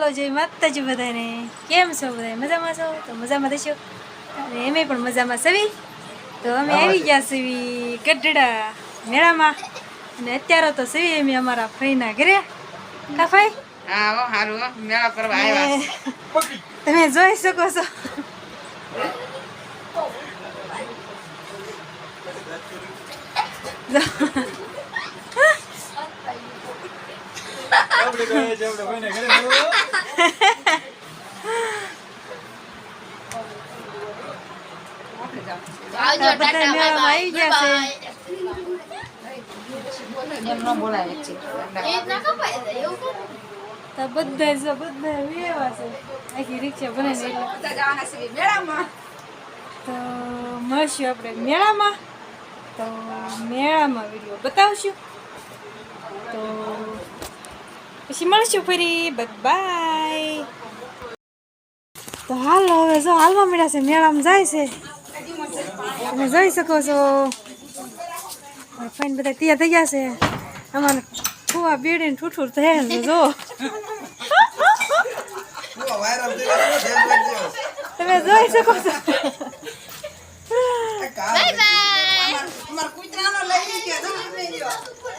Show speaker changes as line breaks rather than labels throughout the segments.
હાલો જય માતાજી બધાને કેમ છો બધા મજામાં છો તો મજામાં થશો અને એમે પણ મજામાં સવી તો અમે આવી ગયા સવી ગઢડા મેળામાં અને અત્યારે તો સવી અમે અમારા ફઈના ઘરે કા ફઈ
હા હો હારું હો મેળા કરવા આવ્યા
તમે જોઈ શકો છો આખી રિક્ષા બનાવી તો મળશું આપણે મેળામાં તો મેળામાં વિડીયો બતાવશું તો પછી મળશું ફરી બાય તો હાલો હવે જો હાલવા મળ્યા છે મેળામાં જાય છે તમે જોઈ શકો છો ફાઈન બધા તૈયાર થઈ ગયા છે અમારે ફુવા બેડીને ઠૂઠુર થયા છે જો તમે જોઈ શકો છો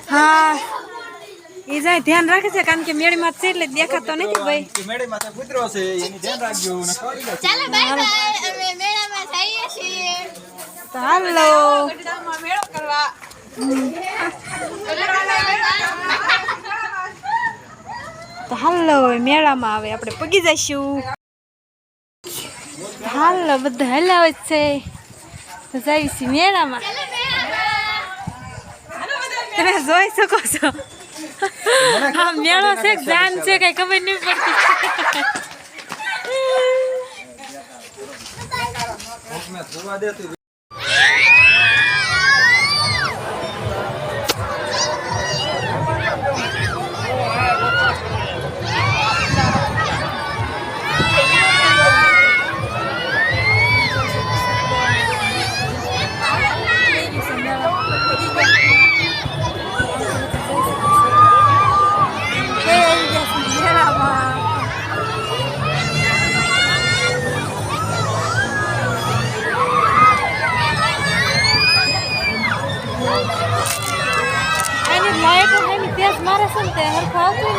હા એ જાય ધ્યાન રાખે છે કારણ કે મેળીમાં છે એટલે દેખાતો નથી ભાઈ
મેળીમાં તો કૂતરો છે એની ધ્યાન રાખજો ને
ચાલો બાય બાય અમે મેળામાં જઈએ છીએ
તો હાલો
મેળો કરવા
તો હાલો મેળામાં આવે આપણે પગી જઈશું હાલો બધા હલાવે છે તો જઈશું મેળામાં તમે જોઈ શકો છો હા મેળો છે જાન છે કઈ ખબર નહીં પડતી તેજ મારે છે ને તે હરખું આવતું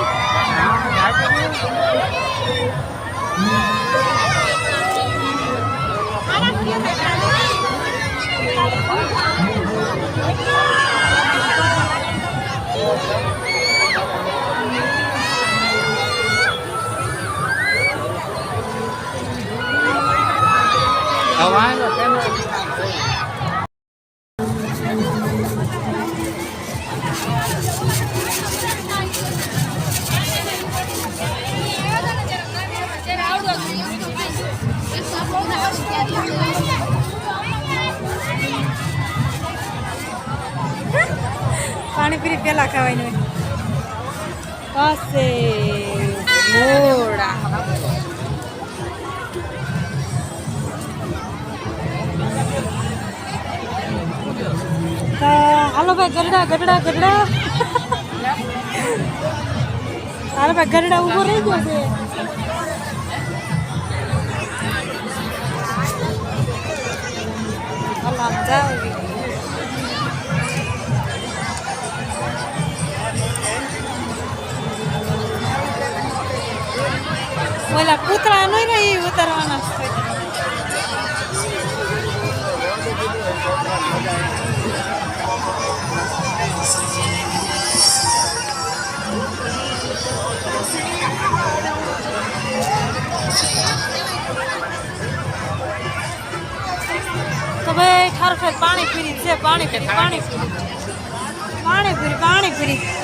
પાણીપુરી પેલા ખાવાની પાસે મોડા હાલો ભાઈ ગરડા ગરડા ગરડા હાલો ભાઈ ગરડા ઉભો રહી ગયો છે જાવ ઓલા પૂતળા નહીં ને એ ઉતારવાના તો ભાઈ ઠાર પાણી પીરી છે પાણીપુરી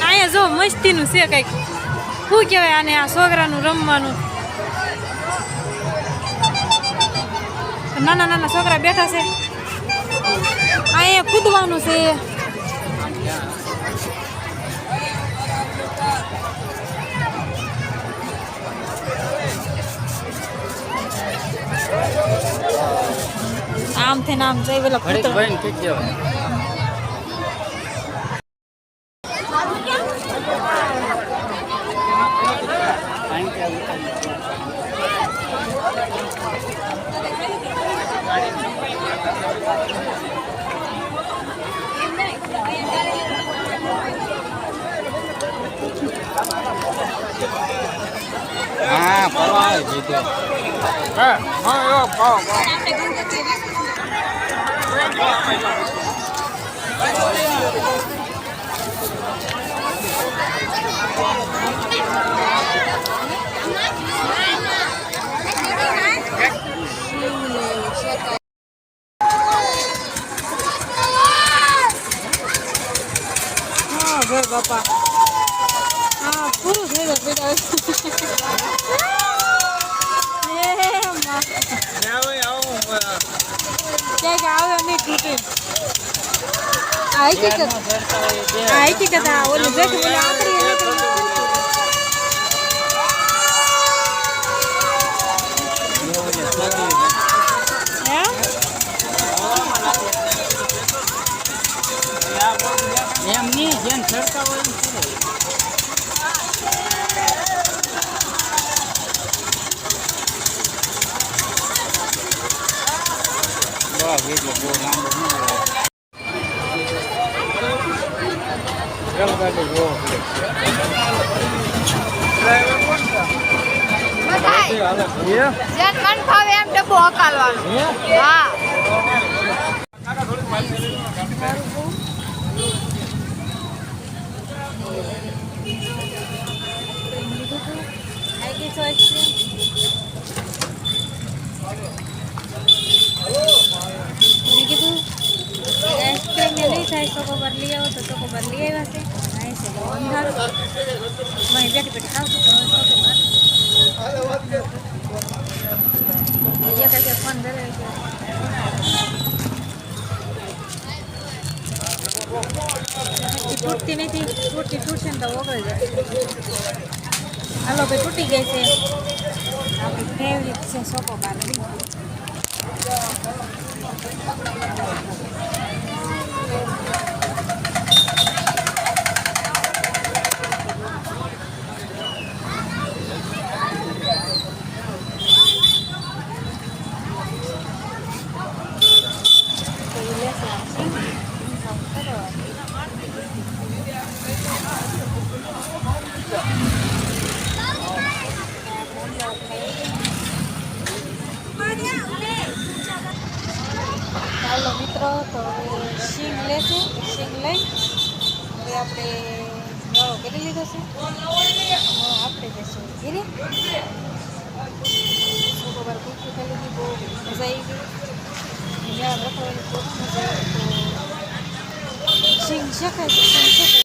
અહીંયા જો મસ્તીનું છે કંઈક શું કહેવાય આને આ છોકરાનું રમવાનું નાના નાના છોકરા બેઠા છે અહીંયા કૂદવાનું છે આમ થઈને આમ જઈ પેલા
હા પરવા જીતો હા હા એવો પાવ
હા ભાઈ બાપા હા પૂરું થઈ ગયું બેટા ક્યાંક આવે નહીં તૂટે આ હકીકત આ ઓલું બેઠું ઓલું આકડી
એમ નહીં જેમ ચડતા હોય એમ કરે બસ એટલે બહુ લાંબો
બધાય જેમ મન ફાવે એમ ડબ્બો હકાલવાનો હા
મેં કીધું આઈસ્ક્રીમ ને નહીં થાય ચોકોબાર લઈ આવો તો ચોકોબાર લઈ આવ્યા છે અહીં છે બહુ અંધારું મેં બેઠી બેઠી ખાવ છું તો ચોકોબાર એક ફોન ધરે તૂટતી નથી તૂટશે ને તો ઓગળી જાય હાલો ભાઈ તૂટી ગઈ છે આપણી ફેવરિટ છે ચોકોબાર ચાલો મિત્રો તો શીંગ લેશે શીંગ લઈ હવે આપણે મેળો કરી લીધો છે આપણે જઈશું ગીરે ચોકોબાર કૂકું ખાઈ લીધી બહુ મજા આવી ગઈ મેળા રખડવાની બહુ મજા આવી તો શીંગ શેકાય છે શીંગ શેકાય